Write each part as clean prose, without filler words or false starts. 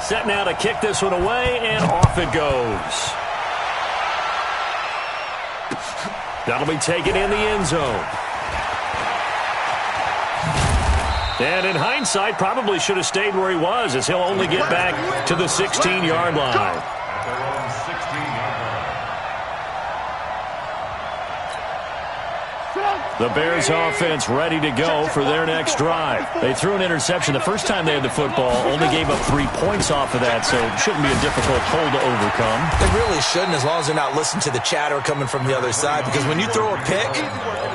Set now to kick this one away, and off it goes. That'll be taken in the end zone. And in hindsight, probably should have stayed where he was, as he'll only get back to the 16-yard line. The Bears offense ready to go for their next drive. They threw an interception the first time they had the football, only gave up 3 points off of that, so it shouldn't be a difficult hole to overcome. It really shouldn't, as long as they're not listening to the chatter coming from the other side, because when you throw a pick,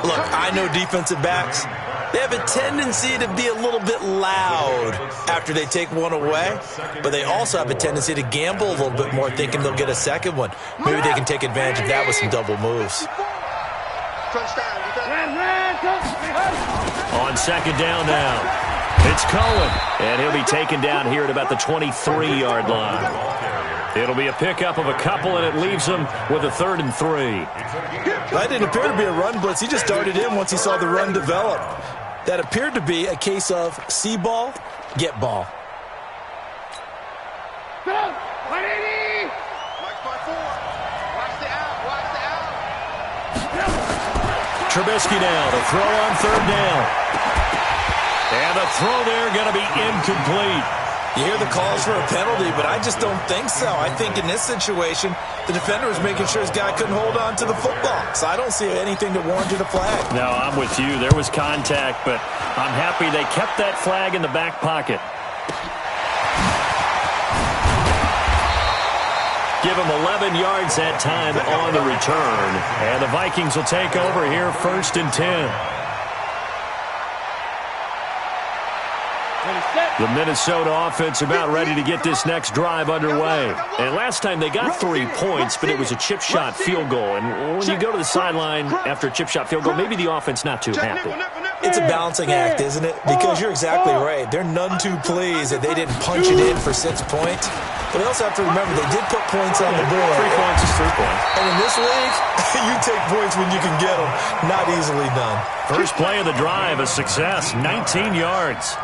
look, I know defensive backs, they have a tendency to be a little bit loud after they take one away, but they also have a tendency to gamble a little bit more, thinking they'll get a second one. Maybe they can take advantage of that with some double moves. On second down now, it's Cohen, and he'll be taken down here at about the 23-yard line. It'll be a pickup of a couple, and it leaves him with a 3rd and 3. That didn't appear to be a run blitz. He just darted in once he saw the run develop. That appeared to be a case of see ball, get ball. Trubisky now to throw on 3rd down. And the throw there going to be incomplete. You hear the calls for a penalty, but I just don't think so. I think in this situation, the defender was making sure his guy couldn't hold on to the football. So I don't see anything that warranted a flag. No, I'm with you. There was contact, but I'm happy they kept that flag in the back pocket. Give him 11 yards that time on the return. And the Vikings will take over here 1st and 10. The Minnesota offense about ready to get this next drive underway. And last time they got 3 points, but it was a chip shot field goal. And when you go to the sideline after a chip shot field goal, maybe the offense not too happy. It's a balancing act, isn't it? Because you're exactly right. They're none too pleased that they didn't punch it in for 6 points. But they also have to remember they did put points on the board. 3 points is 3 points. And in this league, you take points when you can get them. Not easily done. First play of the drive, a success, 19 yards.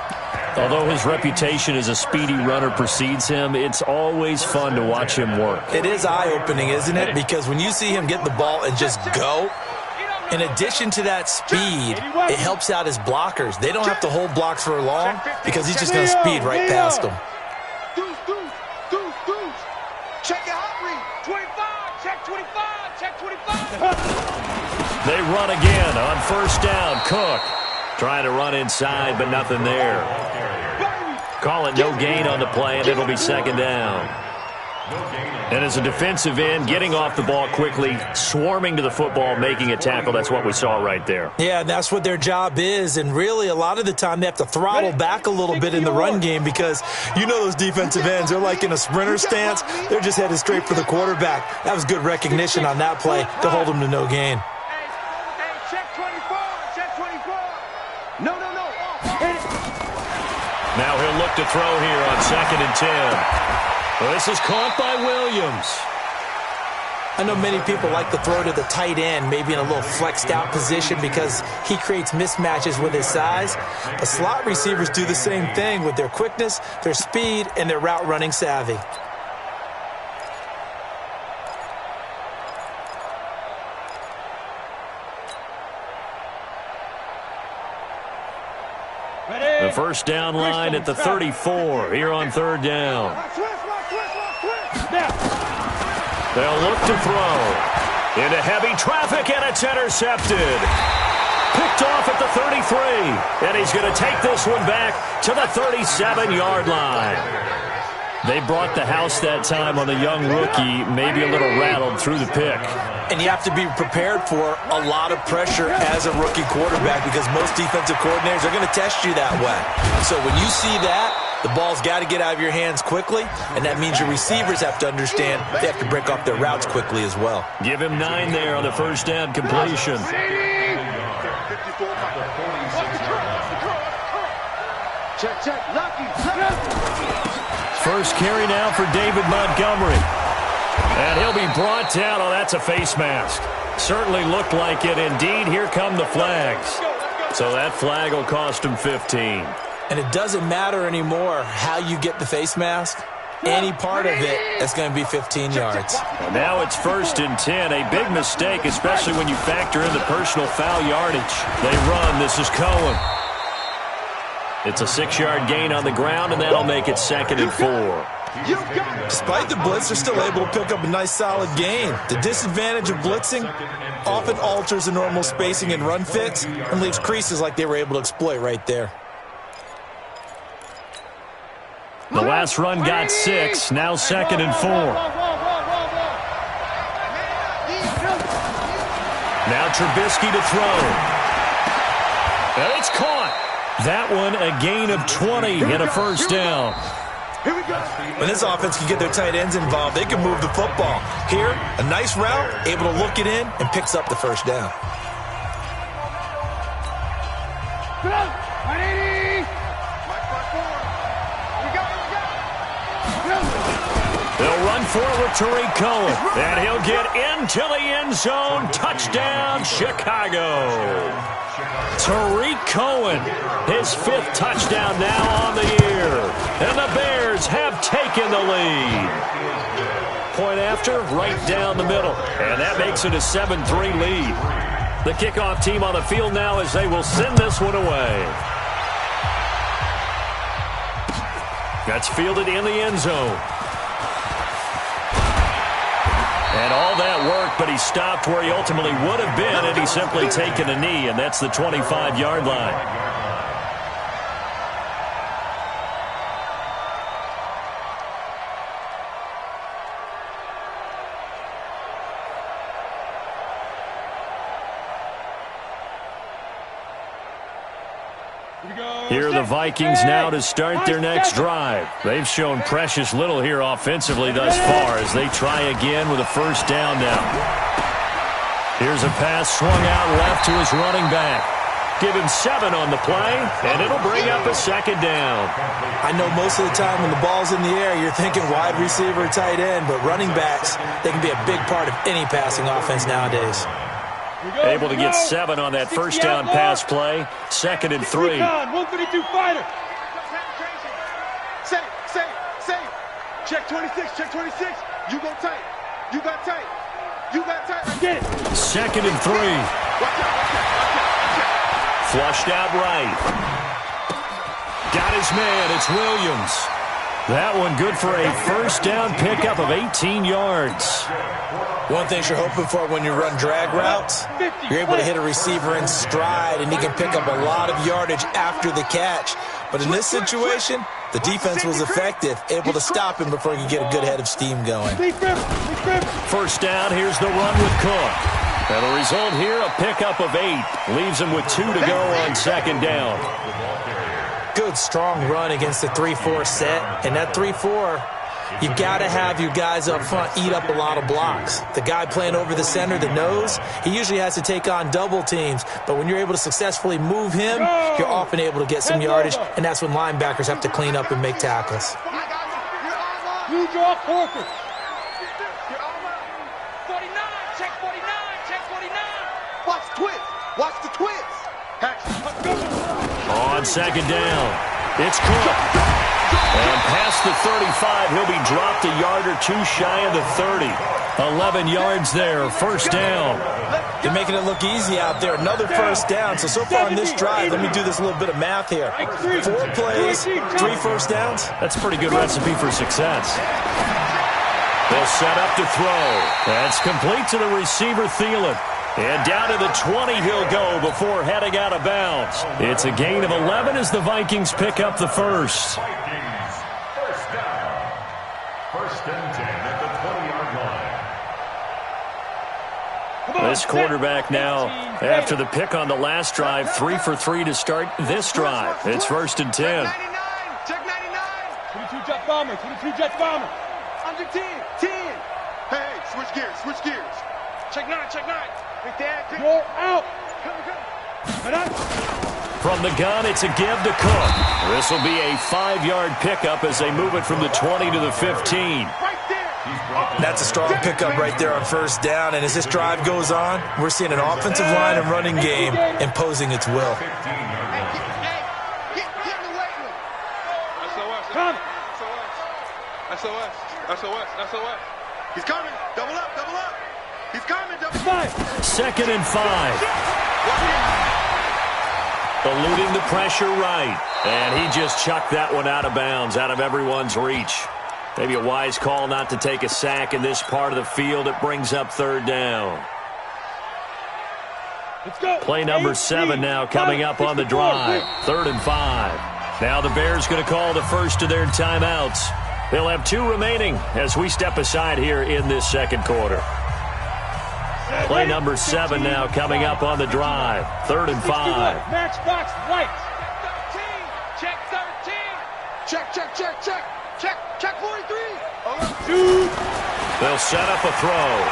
Although his reputation as a speedy runner precedes him, it's always fun to watch him work. It is eye-opening, isn't it? Because when you see him get the ball and just go, in addition to that speed, it helps out his blockers. They don't have to hold blocks for long because he's just going to speed right past them. Check your hot read. 25, check 25, check 25. They run again on 1st down. Cook trying to run inside, but nothing there. Call it no gain on the play, and it'll be 2nd down. And as a defensive end, getting off the ball quickly, swarming to the football, making a tackle, that's what we saw right there. Yeah, that's what their job is, and really a lot of the time they have to throttle back a little bit in the run game because you know those defensive ends, they're like in a sprinter stance. They're just headed straight for the quarterback. That was good recognition on that play to hold them to no gain. Hey, check 24, check 24. No. Now he'll look to throw here on 2nd and 10. Well, this is caught by Williams. I know many people like to throw to the tight end, maybe in a little flexed out position because he creates mismatches with his size. But slot receivers do the same thing with their quickness, their speed, and their route running savvy. The 1st down line at the 34 here on 3rd down. They'll look to throw. Into heavy traffic, and it's intercepted. Picked off at the 33. And he's going to take this one back to the 37-yard line. They brought the house that time on the young rookie, maybe a little rattled through the pick. And you have to be prepared for a lot of pressure as a rookie quarterback because most defensive coordinators are going to test you that way. So when you see that, the ball's got to get out of your hands quickly, and that means your receivers have to understand they have to break off their routes quickly as well. Give him 9 there on the 1st down completion. Check, lucky. First carry now for David Montgomery. And he'll be brought down. Oh, that's a face mask. Certainly looked like it. Indeed, here come the flags. So that flag will cost him 15. And it doesn't matter anymore how you get the face mask. any part of it, it's going to be 15 yards. And now it's 1st and 10. A big mistake, especially when you factor in the personal foul yardage. They run. This is Cohen. It's a 6-yard gain on the ground, and that'll make it 2nd and 4. Despite the blitz, they're still able to pick up a nice solid gain. The disadvantage of blitzing often alters the normal spacing and run fits and leaves creases like they were able to exploit right there. The last run got 6, now 2nd and 4. Now Trubisky to throw. And it's caught. That one a gain of 20 and a first down. When this offense can get their tight ends involved, they can move the football. Here, a nice route, able to look it in, and picks up the first down. They'll run forward to Tariq Cohen, and he'll get into the end zone. Touchdown, Chicago. Tariq Cohen, his 5th touchdown now on the year. And the Bears have taken the lead. Point after, right down the middle. And that makes it a 7-3 lead. The kickoff team on the field now as they will send this one away. That's fielded in the end zone. And all that work, but he stopped where he ultimately would have been had he simply taken a knee, and that's the 25-yard line. Here are the Vikings now to start their next drive. They've shown precious little here offensively thus far as they try again with a first down now. Here's a pass swung out left to his running back. Give him 7 on the play, and it'll bring up a 2nd down. I know most of the time when the ball's in the air, you're thinking wide receiver, tight end, but running backs, they can be a big part of any passing offense nowadays. Able to get 7 on that first down pass play. 2nd and 3. 152 fighter. Say. Check 26, check 26. You go tight. You got tight. You got tight. I get it. 2nd and 3. Flushed out right. Got his man. It's Williams. That one good for a first down pickup of 18 yards. One thing you're hoping for when you run drag routes, you're able to hit a receiver in stride, and he can pick up a lot of yardage after the catch. But in this situation, the defense was effective, able to stop him before he could get a good head of steam going. First down, here's the run with Cook. And the result here, a pickup of 8. Leaves him with 2 to go on 2nd down. Good, strong run against the 3-4 set. And that 3-4, you've got to have your guys up front eat up a lot of blocks. The guy playing over the center, the nose, he usually has to take on double teams. But when you're able to successfully move him, you're often able to get some yardage, and that's when linebackers have to clean up and make tackles. You draw Corker. 49, check 49, check 49. Watch the twist. Watch the twist. On 2nd down, it's Cook. And past the 35, he'll be dropped a yard or 2 shy of the 30. 11 yards there, first down. They're making it look easy out there. Another first down. So far on this drive, let me do this little bit of math here. 4 plays, 3 first downs. That's a pretty good recipe for success. They'll set up to throw. That's complete to the receiver, Thielen. And down to the 20 he'll go before heading out of bounds. It's a gain of 11 as the Vikings pick up the first. First down. 1st and 10 at the 20-yard line. This quarterback now, after the pick on the last drive, 3 for 3 to start this drive. It's 1st and 10. Check 99. 22 jet bomber, 22 jet bomber. Under 10, 10. Hey, switch gears. Check 9, check 9. You're out. From the gun, it's a give to Cook. This will be a 5-yard pickup as they move it from the 20 to the 15. That's a strong pickup right there on first down. And as this drive goes on, we're seeing an offensive line and running game imposing its will. SOS. SOS. SOS. He's coming. Double up. Double up. He's coming. Double up. 2nd and 5. Eluding the pressure right. And he just chucked that one out of bounds, out of everyone's reach. Maybe a wise call not to take a sack in this part of the field. It brings up 3rd down. Let's go. Play number 7 now coming up on the drive. 3rd and 5. Now the Bears going to call the first of their timeouts. They'll have 2 remaining as we step aside here in this 2nd quarter. Play number 7 now coming up on the drive. 3rd and 5. Matchbox right. Check 13. Check, check, check, check. Check, check 43. They'll set up a throw.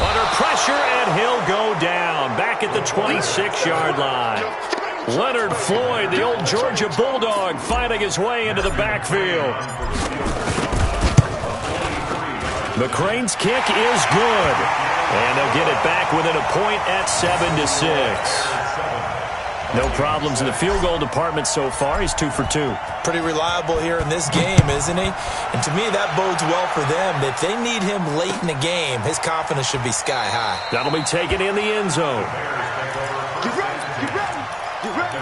Under pressure, and he'll go down. Back at the 26-yard line. Leonard Floyd, the old Georgia Bulldog, finding his way into the backfield. McCrane's kick is good. And they'll get it back within a point at 7-6. No problems in the field goal department so far. He's 2 for 2. Pretty reliable here in this game, isn't he? And to me, that bodes well for them. If they need him late in the game, his confidence should be sky high. That'll be taken in the end zone. Get ready. Get ready. Get ready.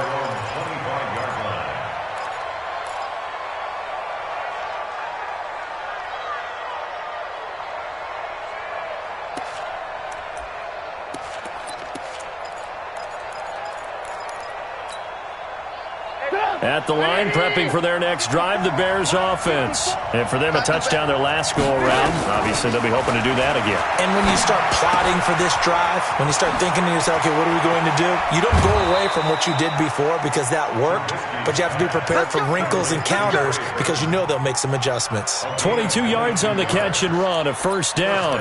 At the line, prepping for their next drive, the Bears offense. And for them, a touchdown their last go-around. Obviously, they'll be hoping to do that again. And when you start plotting for this drive, when you start thinking to yourself, okay, what are we going to do? You don't go away from what you did before because that worked, but you have to be prepared for wrinkles and counters because you know they'll make some adjustments. 22 yards on the catch and run, a 1st down.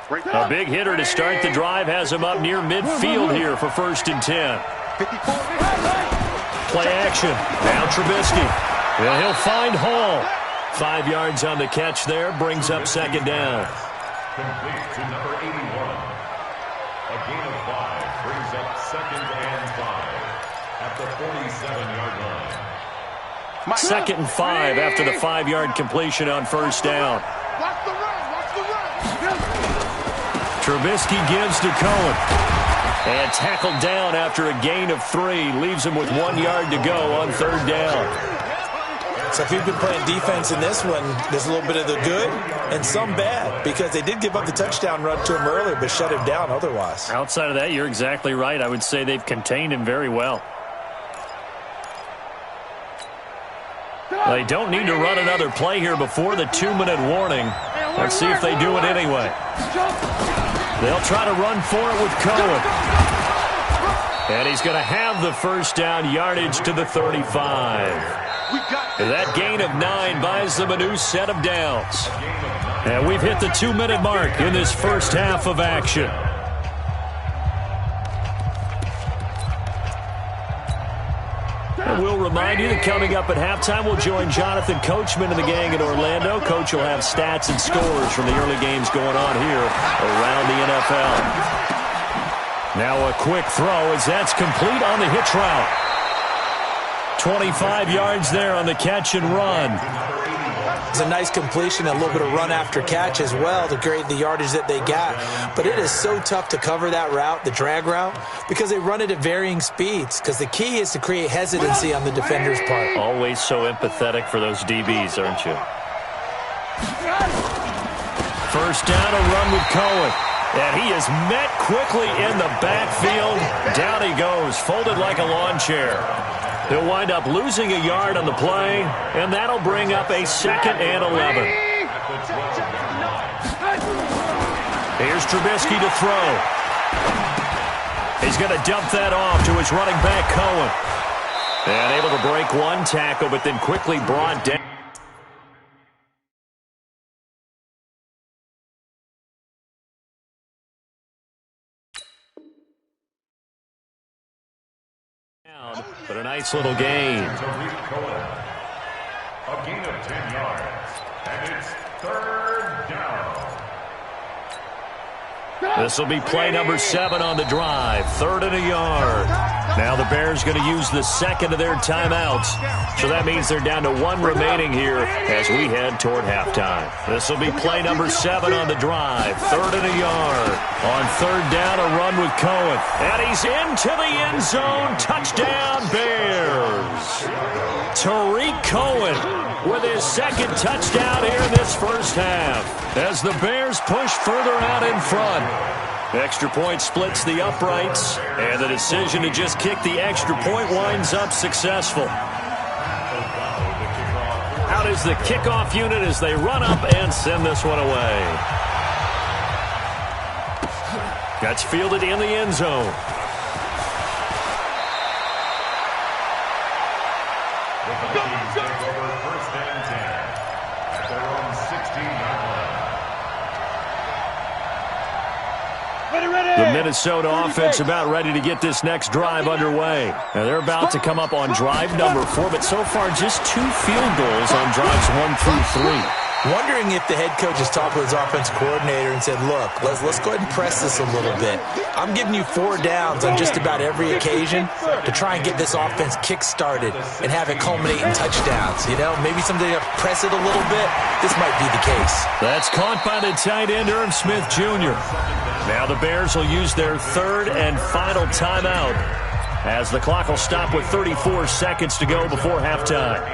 A big hitter to start the drive has him up near midfield here for 1st and 10. Play action. Now Trubisky. And he'll find Hall. 5 yards on the catch there. Brings up 2nd down. Complete to number 81. A gain of 5 brings up 2nd and 5 at the 47-yard line. 2nd and 5 after the 5-yard completion on 1st down. Watch the run. Watch the run. Trubisky gives to Cohen. And tackled down after a gain of 3. Leaves him with 1 yard to go on 3rd down. So if you've been playing defense in this one, there's a little bit of the good and some bad because they did give up the touchdown run to him earlier but shut him down otherwise. Outside of that, you're exactly right. I would say they've contained him very well. They don't need to run another play here before the 2-minute warning. Let's see if they do it anyway. They'll try to run for it with Cohen. And he's going to have the 1st down, yardage to the 35. That gain of 9 buys them a new set of downs. And we've hit the 2-minute mark in this first half of action. And we'll remind you that coming up at halftime, we'll join Jonathan Coachman and the gang in Orlando. Coach will have stats and scores from the early games going on here around the NFL. Now a quick throw as that's complete on the hitch route. 25 yards there on the catch and run. It's a nice completion, a little bit of run after catch as well to create the yardage that they got. But it is so tough to cover that route, the drag route, because they run it at varying speeds. Because the key is to create hesitancy on the defender's part. Always so empathetic for those DBs, aren't you? 1st down, a run with Cohen. And he is met quickly in the backfield. Down he goes, folded like a lawn chair. He'll wind up losing a yard on the play, and that'll bring up a 2nd and 11. Here's Trubisky to throw. He's going to dump that off to his running back, Cohen. And able to break 1 tackle, but then quickly brought down. But a nice little gain. A gain of 10 yards. And it's 3rd down. This will be play number 7 on the drive. 3rd and a yard. Now the Bears going to use the second of their timeouts. So that means they're down to 1 remaining here as we head toward halftime. This will be play number 7 on the drive. 3rd and a yard. On 3rd down, a run with Cohen. And he's into the end zone. Touchdown, Bears. Tariq Cohen with his second touchdown here in this first half as the Bears push further out in front. Extra point splits the uprights, and the decision to just kick the extra point winds up successful. Out is the kickoff unit as they run up and send this one away. That's fielded in the end zone. The Minnesota offense about ready to get this next drive underway. Now they're about to come up on drive number 4, but so far just 2 field goals on drives 1 through 3. Wondering if the head coach has talked with his offense coordinator and said, look, let's go ahead and press this a little bit. I'm giving you 4 downs on just about every occasion to try and get this offense kick-started and have it culminate in touchdowns. You know, maybe someday to press it a little bit. This might be the case. That's caught by the tight end, Irv Smith Jr. Now the Bears will use their 3rd and final timeout as the clock will stop with 34 seconds to go before halftime.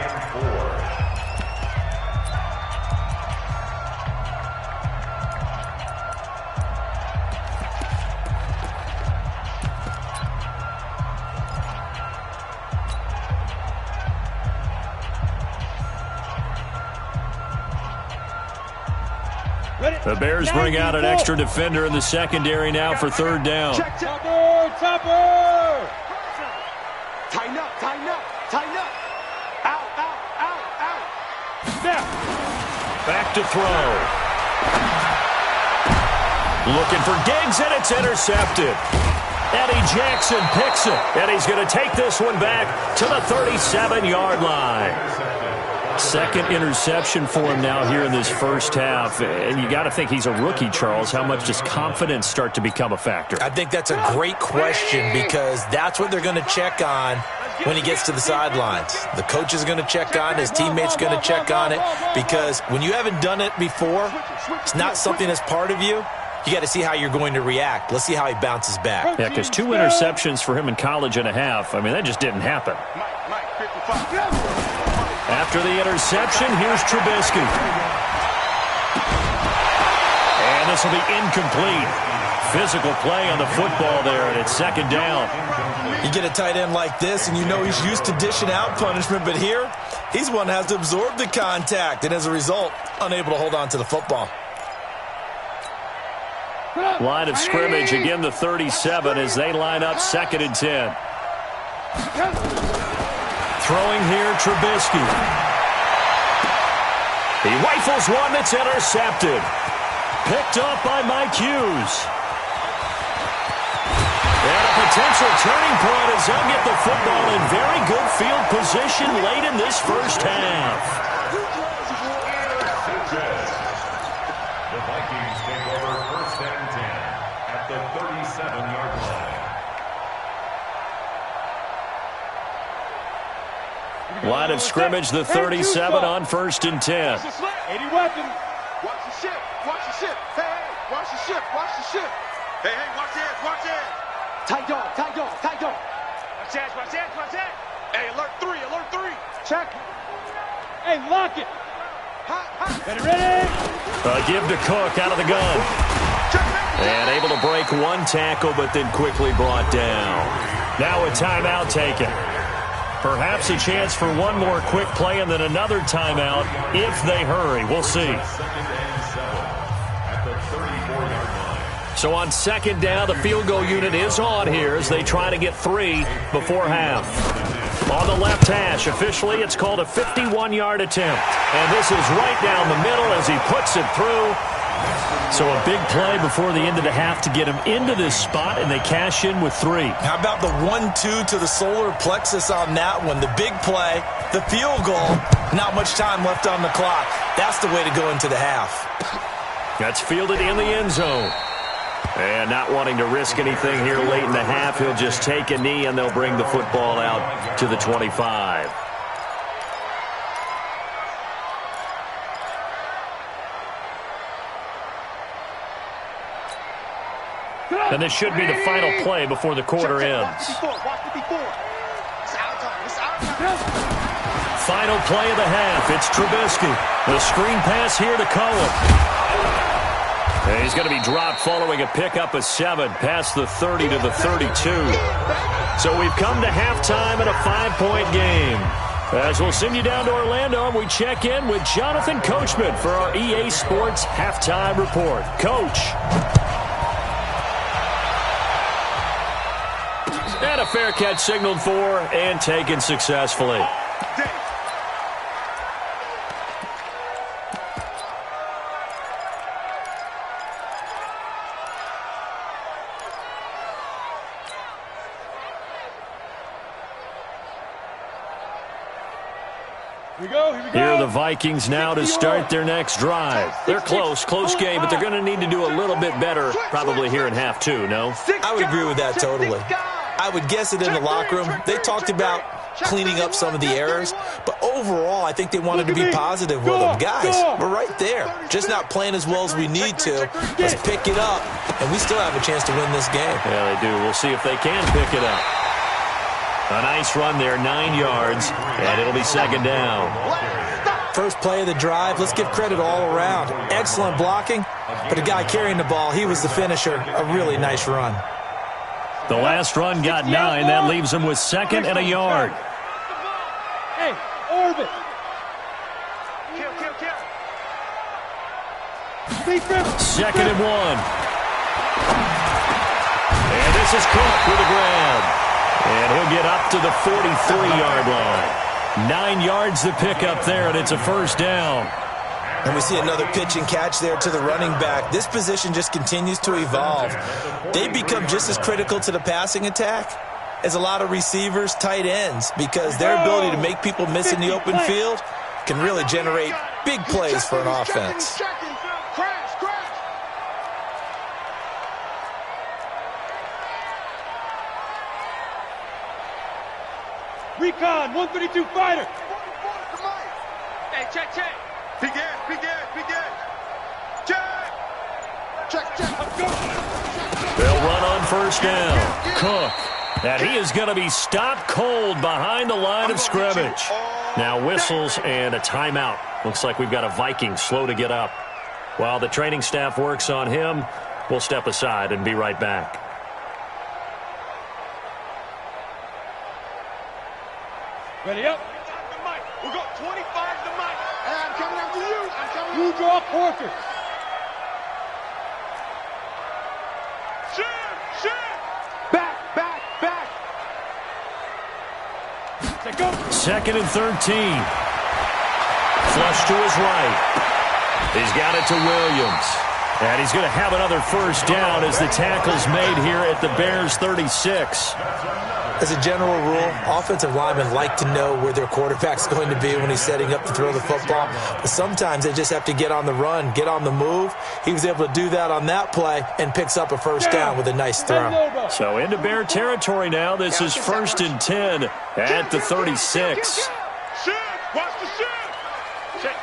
The Bears bring out an extra defender in the secondary now for 3rd down. Topper! Tighten up, tighten up, tighten up. Out, out, out, out. Snap. Back to throw. Looking for Diggs, and it's intercepted. Eddie Jackson picks it, and he's going to take this one back to the 37-yard line. Second interception for him now here in this first half. And you got to think he's a rookie, Charles. How much does confidence start to become a factor? I think that's a great question because that's what they're going to check on when he gets to the sidelines. The coach is going to check on it. His teammates are going to check on it because when you haven't done it before, it's not something that's part of you. You got to see how you're going to react. Let's see how he bounces back. Yeah, because 2 interceptions for him in college and a half. I mean, that just didn't happen. After the interception, here's Trubisky. And this will be incomplete. Physical play on the football there, and it's 2nd down. You get a tight end like this, and you know he's used to dishing out punishment, but here, he's one that has to absorb the contact, and as a result, unable to hold on to the football. Line of scrimmage, again the 37 as they line up 2nd and 10. Throwing here, Trubisky. He rifles one that's intercepted. Picked up by Mike Hughes. And a potential turning point as they'll get the football in very good field position late in this first half. The Vikings take over 1st and 10 at the 37-yard line. Line of scrimmage, the 37 on 1st and 10. 80 weapons. Watch the ship. Watch the ship. Hey, watch the ship. Watch the ship. Hey, watch that. Watch that. Tight dog. Tight dog. Tight dog. Watch that. Watch that. Watch that. Hey, alert 3. Alert 3. Check. Hey, lock it. Hot, hot. Ready? Give to Cook out of the gun. And able to break 1 tackle, but then quickly brought down. Now a timeout taken. Perhaps a chance for one more quick play and then another timeout if they hurry. We'll see. So on 2nd down, the field goal unit is on here as they try to get 3 before half. On the left hash, officially it's called a 51-yard attempt. And this is right down the middle as he puts it through. So a big play before the end of the half to get him into this spot, and they cash in with 3. How about the 1-2 to the solar plexus on that one? The big play, the field goal, not much time left on the clock. That's the way to go into the half. That's fielded in the end zone. And not wanting to risk anything here late in the half, he'll just take a knee, and they'll bring the football out to the 25. And this should be the final play before the quarter ends. Final play of the half. It's Trubisky. The screen pass here to Cohen. And he's going to be dropped following a pickup of 7 past the 30 to the 32. So we've come to halftime in a 5-point game. As we'll send you down to Orlando, and we check in with Jonathan Coachman for our EA Sports Halftime Report. Coach. And a fair catch signaled for and taken successfully. Here are the Vikings now to start their next drive. They're close game, but they're going to need to do a little bit better probably here in half 2, no? I would agree with that totally. I would guess it in the locker room. They talked about cleaning up some of the errors, but overall I think they wanted to be positive with them. Guys, we're right there. Just not playing as well as we need to. Let's pick it up, and we still have a chance to win this game. Yeah, they do. We'll see if they can pick it up. A nice run there, 9 yards, and it'll be second down. First play of the drive, let's give credit all around. Excellent blocking, but the guy carrying the ball, he was the finisher. A really nice run. The last run got 9. That leaves him with 2nd and a yard. Hey, orbit. Kill. 2nd and 1. And this is Cook with a grab. And he'll get up to the 43-yard line. 9 yards to pick up there, and it's a first down. And we see another pitch and catch there to the running back. This position just continues to evolve. They become just as critical to the passing attack as a lot of receivers, tight ends, because their ability to make people miss in the open field can really generate big plays for an offense. Recon, 132 fighter. Hey, check. Begin. Check. They'll run on first down. Cook. And he is going to be stopped cold behind the line of scrimmage. Now whistles and a timeout. Looks like we've got a Viking slow to get up. While the training staff works on him, we'll step aside and be right back. Ready up. We got 25 to Mike. Hey, I'm coming after you. You draw quarter. Shoot. Back. Take go. 2nd and 13. Flush to his right. He's got it to Williams. And he's going to have another first down as the tackle's made here at the Bears' 36. As a general rule, offensive linemen like to know where their quarterback's going to be when he's setting up to throw the football. But sometimes they just have to get on the run, get on the move. He was able to do that on that play and picks up a first down with a nice throw. So into Bear territory now. This is 1st and 10 at the 36. Shoot. Watch the shoot. Check.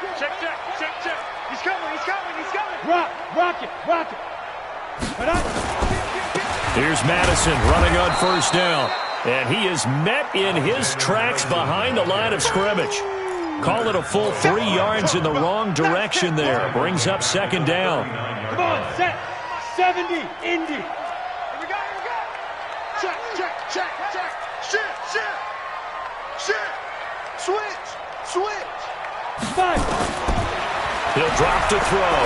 He's coming. Rock it. Here's Madison running on first down. And he is met in his tracks behind the line of scrimmage. Call it a full 3 yards in the wrong direction there. Brings up second down. Come on, set. 70, Indy. Here we go. Check. Shit. Switch. 5. He'll drop to throw.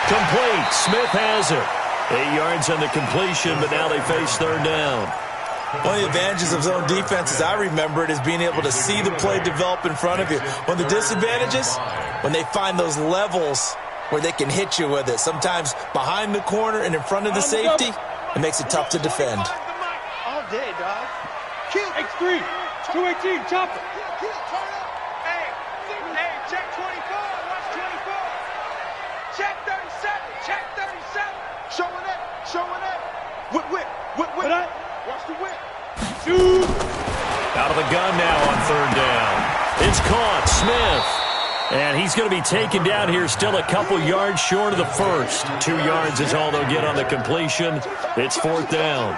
Complete. Smith has it. 8 yards on the completion, but now they face third down. One of the advantages of zone defense, as I remember it, is being able to see the play develop in front of you. One of the disadvantages, when they find those levels where they can hit you with it, sometimes behind the corner and in front of the safety, it makes it tough to defend. All day, dog. X3, 218, chopper. Hey, check 24, watch 24. Check 37. Show Whip. Watch the whip. Shoot. Out of the gun now on third down. It's caught. Smith. And he's going to be taken down here, still a couple yards short of the first. 2 yards is all they'll get on the completion. It's fourth down.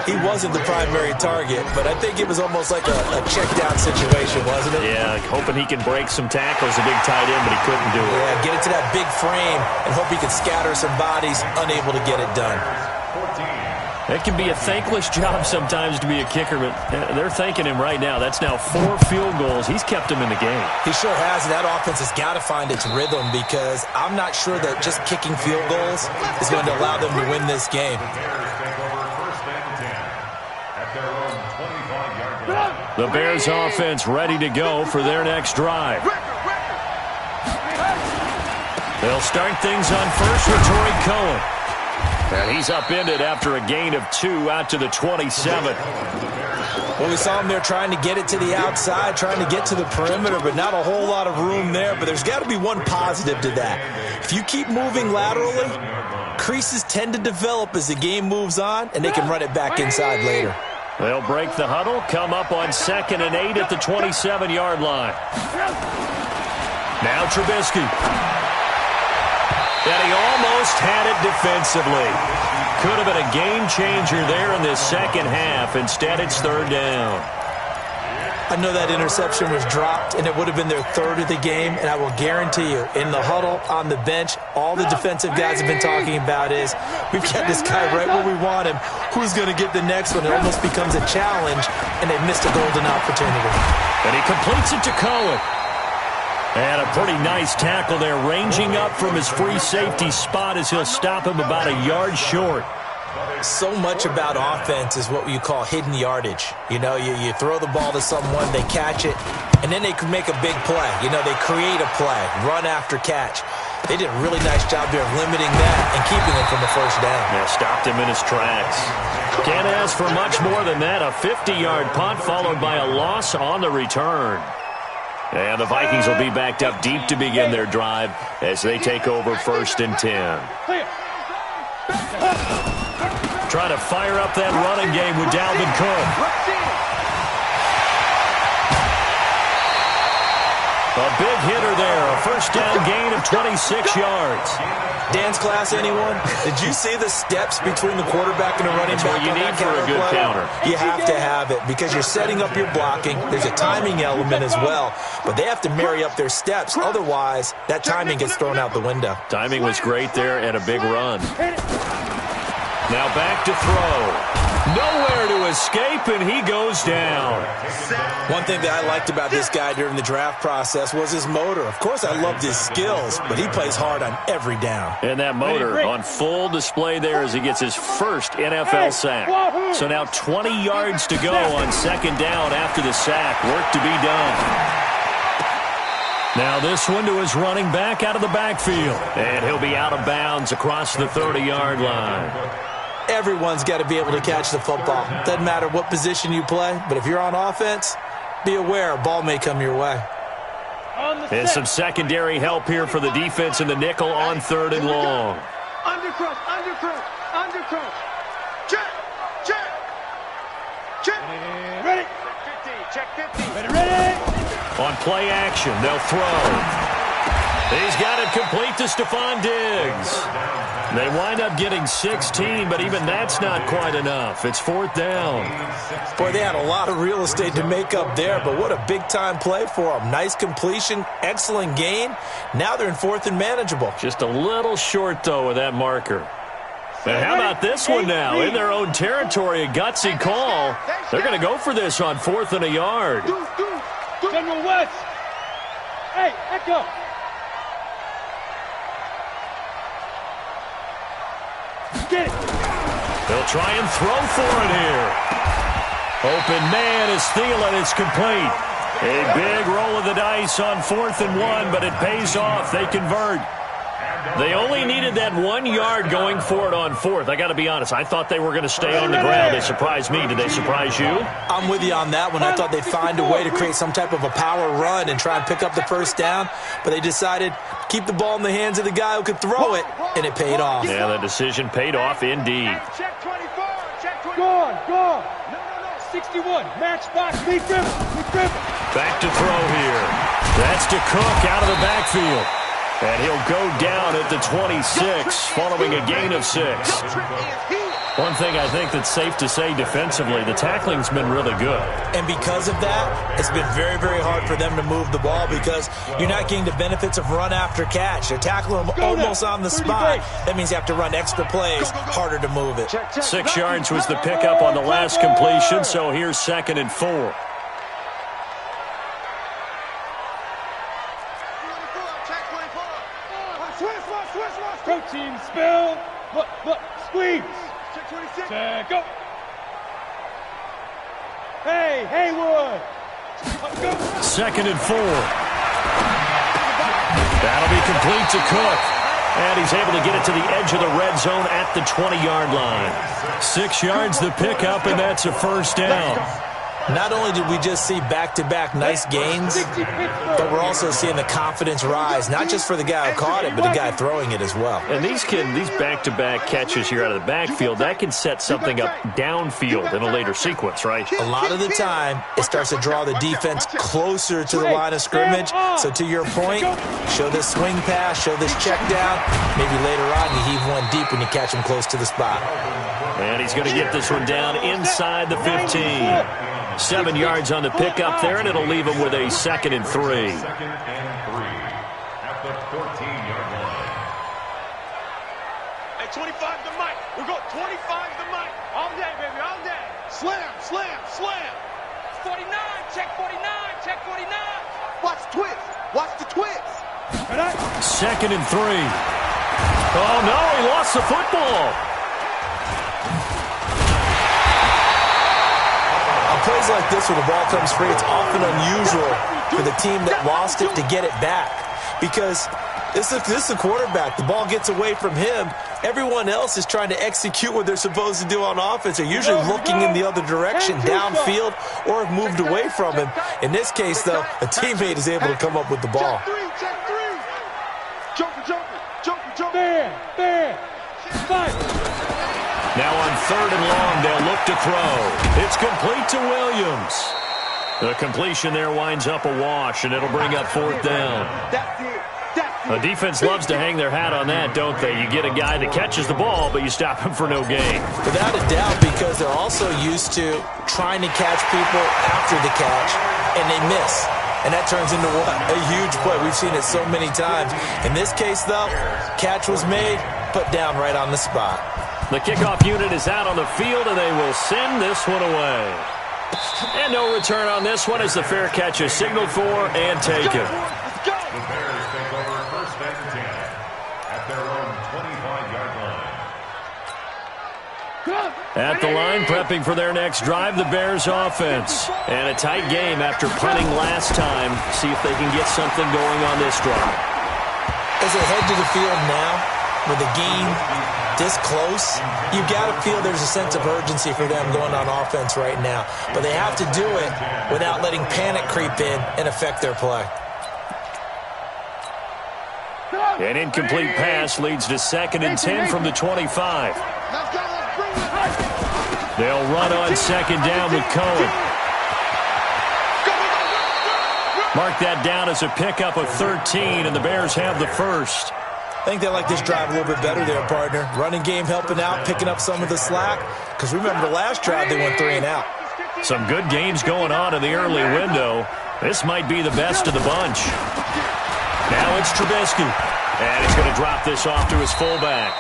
He wasn't the primary target, but I think it was almost like a check-down situation, wasn't it? Yeah, hoping he can break some tackles, a big tight end, but he couldn't do it. Yeah, get it to that big frame and hope he can scatter some bodies, unable to get it done. It can be a thankless job sometimes to be a kicker, but they're thanking him right now. That's now 4 field goals. He's kept him in the game. He sure has, and that offense has got to find its rhythm because I'm not sure that just kicking field goals is going to allow them to win this game. The Bears offense ready to go for their next drive. They'll start things on first with Torrey Cohen. And he's upended after a gain of 2 out to the 27. Well, we saw him there trying to get it to the outside, trying to get to the perimeter, but not a whole lot of room there. But there's got to be one positive to that. If you keep moving laterally, creases tend to develop as the game moves on, and they can run it back inside later. They'll break the huddle, come up on 2nd and 8 at the 27-yard line. Now Trubisky. And he almost had it defensively. Could have been a game changer there in this second half. Instead, it's third down. I know that interception was dropped, and it would have been their third of the game, and I will guarantee you, in the huddle, on the bench, all the defensive guys have been talking about is, we've got this guy right where we want him. Who's going to get the next one? It almost becomes a challenge, and they've missed a golden opportunity. And he completes it to Cohen. And a pretty nice tackle there, ranging up from his free safety spot as he'll stop him about a yard short. So much about offense is what you call hidden yardage. You know, you throw the ball to someone, they catch it, and then they can make a big play. You know, they create a play, run after catch. They did a really nice job there of limiting that and keeping him from the first down. Yeah, stopped him in his tracks. Can't ask for much more than that. A 50-yard punt followed by a loss on the return. And the Vikings will be backed up deep to begin their drive as they take over 1st and 10. Trying to fire up that running game with Dalvin Cook. A big hitter there, a first down gain of 26 yards. Dance class, anyone? Did you see the steps between the quarterback and the running back? That's what you need for a good counter. You have to have it because you're setting up your blocking. There's a timing element as well, but they have to marry up their steps. Otherwise, that timing gets thrown out the window. Timing was great there and a big run. Now back to throw. Nowhere to escape, and he goes down. One thing that I liked about this guy during the draft process was his motor. Of course, I loved his skills, but he plays hard on every down. And that motor on full display there as he gets his first NFL sack. So now 20 yards to go on 2nd down after the sack. Work to be done. Now this one to his running back out of the backfield. And he'll be out of bounds across the 30-yard line. Everyone's got to be able to catch the football. Doesn't matter what position you play, but if you're on offense, be aware a ball may come your way. And some secondary help here for the defense in the nickel on 3rd and long. Undercross. Check. Ready. Check 50. Ready. On play action, they'll throw. He's got it complete to Stephon Diggs. They wind up getting 16, but even that's not quite enough. It's 4th down. Boy, they had a lot of real estate to make up there, but what a big-time play for them. Nice completion, excellent gain. Now they're in 4th and manageable. Just a little short, though, with that marker. And how about this one now? In their own territory, a gutsy call. They're going to go for this on 4th and a yard. General West. Hey, Echo. Get it. They'll try and throw for it here. Open man is Thielen. It's complete. A big roll of the dice on 4th and 1, but it pays off. They convert. They only needed that 1 yard going for it on 4th. I got to be honest. I thought they were going to stay on the ground. They surprised me. Did they surprise you? I'm with you on that one. I thought they'd find a way to create some type of a power run and try and pick up the first down, but they decided keep the ball in the hands of the guy who could throw it, and it paid off. Yeah, the decision paid off indeed. Check 25. Go. No. 61. Matchbox. Lead dribble. Back to throw here. That's to Cook out of the backfield. And he'll go down at the 26 following a gain of 6. One thing I think that's safe to say defensively, the tackling's been really good. And because of that, it's been very, very hard for them to move the ball because you're not getting the benefits of run after catch. They're tackling them almost on the spot. That means you have to run extra plays, harder to move it. 6 yards was the pickup on the last completion, so here's 2nd and 4. Protein spill. Look, squeeze. Go. Hey, Haywood. Go. 2nd and 4. That'll be complete to Cook. And he's able to get it to the edge of the red zone at the 20-yard line. 6 yards the pickup, and that's a first down. Not only did we just see back-to-back nice gains, but we're also seeing the confidence rise, not just for the guy who caught it, but the guy throwing it as well. And these back-to-back catches here out of the backfield, that can set something up downfield in a later sequence, right? A lot of the time, it starts to draw the defense closer to the line of scrimmage. So to your point, show this swing pass, show this check down. Maybe later on you heave one deep when you catch him close to the spot. And he's going to get this one down inside the 15. 7 yards on the pickup there, and it'll leave him with a 2nd and 3. 2nd and 3 at the 14-yard line. At 25 to Mike. We're going 25 to Mike. All day, baby, all day. Slam. 49, check 49. Watch the twist. 2nd and 3. Oh, no, he lost the football. Plays like this where the ball comes free, it's often unusual for the team that lost it to get it back because this is the quarterback. The ball gets away from him. Everyone else is trying to execute what they're supposed to do on offense. They're usually looking in the other direction, downfield, or have moved away from him. In this case, though, a teammate is able to come up with the ball. Check three. Jumper. There. Fight. Now on 3rd and long, they'll look to throw. It's complete to Williams. The completion there winds up a wash, and it'll bring up 4th down. The defense loves to hang their hat on that, don't they? You get a guy that catches the ball, but you stop him for no gain. Without a doubt, because they're also used to trying to catch people after the catch, and they miss. And that turns into what? A huge play. We've seen it so many times. In this case, though, catch was made, put down right on the spot. The kickoff unit is out on the field, and they will send this one away. And no return on this one as the fair catch is signaled for and taken. The Bears take over 1st and 10 at their own 25-yard line. At the line, prepping for their next drive, the Bears offense. And a tight game after punting last time. See if they can get something going on this drive. As they head to the field now, with a game this close, you got to feel there's a sense of urgency for them going on offense right now. But they have to do it without letting panic creep in and affect their play. An incomplete pass leads to 2nd and 10 from the 25. They'll run on 2nd down with Cohen. Mark that down as a pickup of 13, and the Bears have the first. I think they like this drive a little bit better there, partner. Running game helping out, picking up some of the slack. Because remember the last drive, they went 3 and out. Some good games going on in the early window. This might be the best of the bunch. Now it's Trubisky. And he's going to drop this off to his fullback.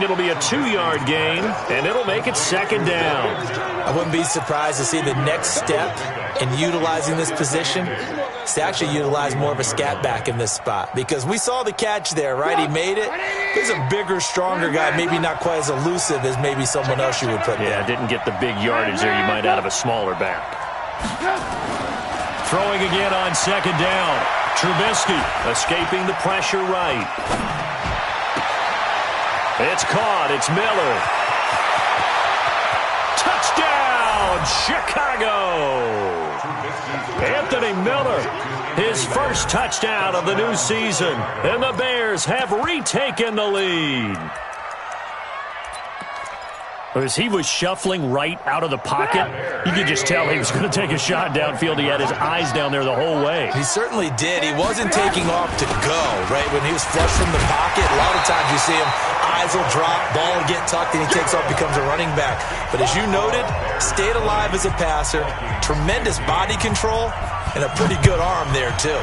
It'll be a 2-yard gain, and it'll make it 2nd down. I wouldn't be surprised to see the next step in utilizing this position is to actually utilize more of a scat back in this spot. Because we saw the catch there, right? He made it. He's a bigger, stronger guy, maybe not quite as elusive as maybe someone else you would put there. Yeah, didn't get the big yardage there you might out of a smaller back. Throwing again on 2nd down. Trubisky escaping the pressure right. It's caught. It's Miller. Touchdown, Chicago. Anthony Miller, his first touchdown of the new season. And the Bears have retaken the lead. As he was shuffling right out of the pocket, you could just tell he was going to take a shot downfield. He had his eyes down there the whole way. He certainly did. He wasn't taking off to go, right? When he was flush from the pocket, a lot of times you see him, eyes will drop, ball will get tucked, and he takes off, becomes a running back. But as you noted, stayed alive as a passer, tremendous body control, and a pretty good arm there, too.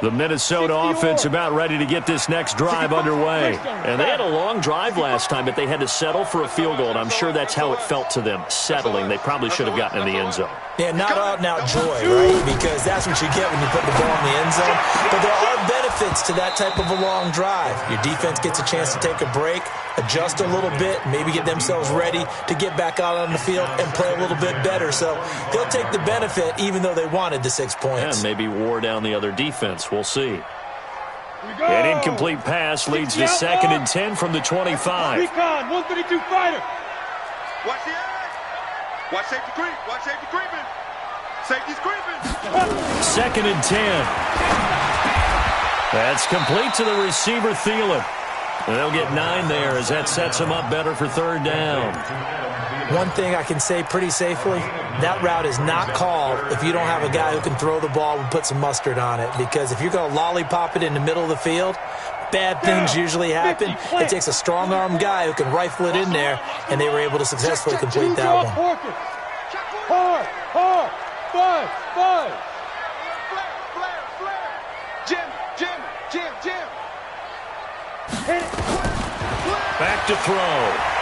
The Minnesota offense about ready to get this next drive underway. And they had a long drive last time, but they had to settle for a field goal, and I'm sure that's how it felt to them, settling. They probably should have gotten in the end zone. Yeah, not out-and-out joy, right? Because that's what you get when you put the ball in the end zone. But there are benefits to that type of a long drive. Your defense gets a chance to take a break, adjust a little bit, maybe get themselves ready to get back out on the field and play a little bit better. So they'll take the benefit even though they wanted the 6 points. And maybe wore down the other defense. We'll see. An incomplete pass leads to 2nd and 10 from the 25. Recon, 132 fighter. Watch the edge. Watch safety creep. Watch safety creeping. Safety's creeping. 2nd and 10. That's complete to the receiver, Thielen. And they'll get 9 there as that sets them up better for 3rd down. One thing I can say pretty safely, that route is not called if you don't have a guy who can throw the ball and put some mustard on it. Because if you're going to lollipop it in the middle of the field, bad things usually happen. It takes a strong-arm guy who can rifle it in there, and they were able to successfully complete that one. Hard. 5. Jim. Back to throw.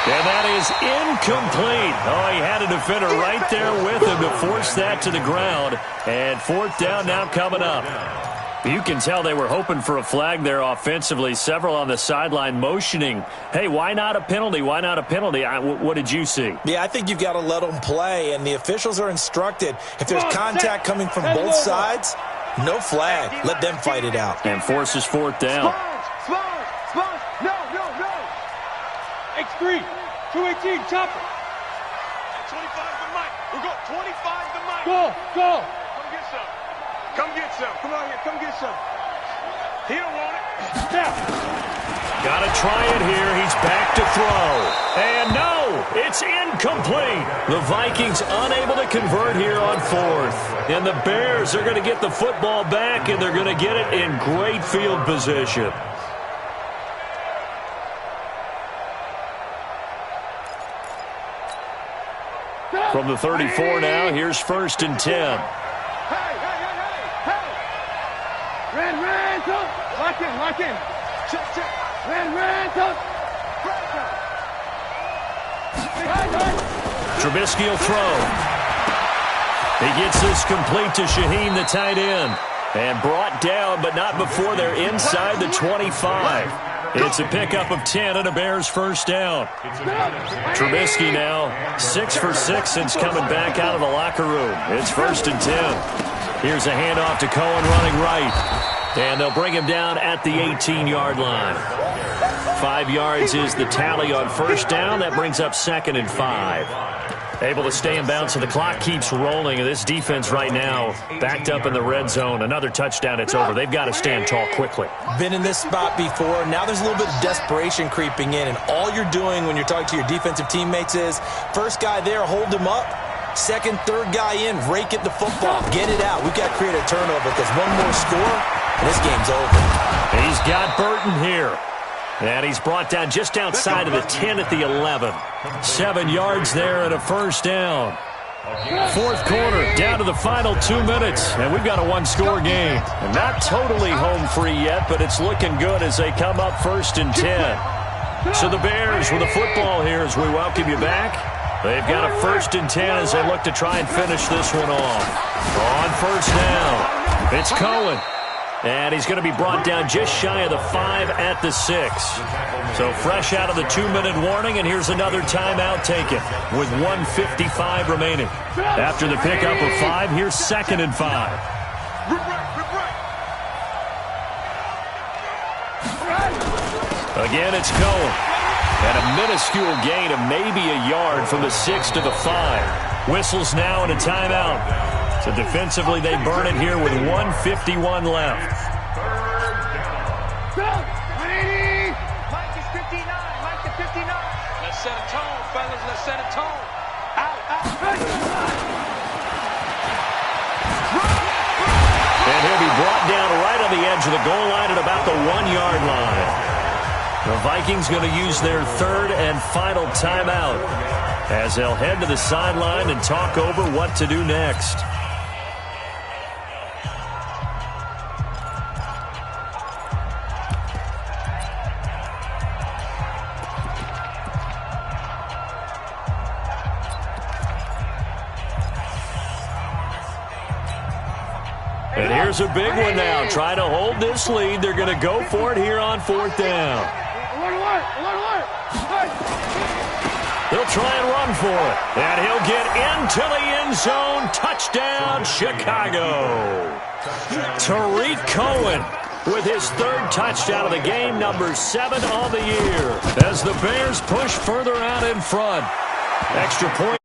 And that is incomplete. Oh, he had a defender right there with him to force that to the ground. And 4th down now coming up. You can tell they were hoping for a flag there offensively. Several on the sideline motioning, hey, why not a penalty? Why not a penalty? What did you see? Yeah, I think you've got to let them play. And the officials are instructed, if there's contact coming from both sides, no flag. Let them fight it out. And forces 4th down. Sponge. No. X3. 218, chopper. 25 to Mike. We go 25 to Mike. Go. Come get some. Come on here. Come get some. He don't want it. Now. Got to try it here. He's back to throw. And no, it's incomplete. The Vikings unable to convert here on 4th. And the Bears are going to get the football back, and they're going to get it in great field position. From the 34 now, here's 1st and 10. Hey. Ran, lock in. Check. Ran, Trubisky will throw. He gets this complete to Shaheen, the tight end. And brought down, but not before they're inside the 25. It's a pickup of 10 and a Bears 1st down. Trubisky now 6 for 6 since coming back out of the locker room. It's 1st and 10. Here's a handoff to Cohen running right. And they'll bring him down at the 18-yard line. 5 yards is the tally on 1st down. That brings up 2nd and 5. Able to stay in bounds, and the clock keeps rolling. And this defense right now backed up in the red zone. Another touchdown, it's over. They've got to stand tall quickly. Been in this spot before. Now there's a little bit of desperation creeping in. And all you're doing when you're talking to your defensive teammates is, first guy there, hold him up. Second, third guy in, rake at the football. Get it out. We've got to create a turnover because one more score, and this game's over. He's got Burton here. And he's brought down just outside of the 10 at the 11. 7 yards there and a 1st down. 4th quarter, down to the final 2 minutes. And we've got a 1-score game. And not totally home free yet, but it's looking good as they come up 1st and 10. So the Bears with the football here as we welcome you back. They've got a 1st and 10 as they look to try and finish this one off. On 1st down, it's Cohen. And he's going to be brought down just shy of the 5 at the 6. So fresh out of the 2-minute warning, and here's another timeout taken with 1:55 remaining. After the pickup of 5, here's 2nd and 5. Again, it's Cohen. And a minuscule gain of maybe a yard from the 6 to the 5. Whistles now and a timeout. So defensively, they burn it here with 1:51 left. Mike is 59. Mike is 59. Let's set a tone, fellas. Let's set a tone. Out. And he'll be brought down right on the edge of the goal line at about the 1-yard line. The Vikings going to use their 3rd and final timeout as they'll head to the sideline and talk over what to do next. And here's a big one now. Trying to hold this lead. They're going to go for it here on 4th down. They'll try and run for it. And he'll get into the end zone. Touchdown, Chicago. Tariq Cohen with his 3rd touchdown of the game, number 7 on the year. As the Bears push further out in front. Extra point.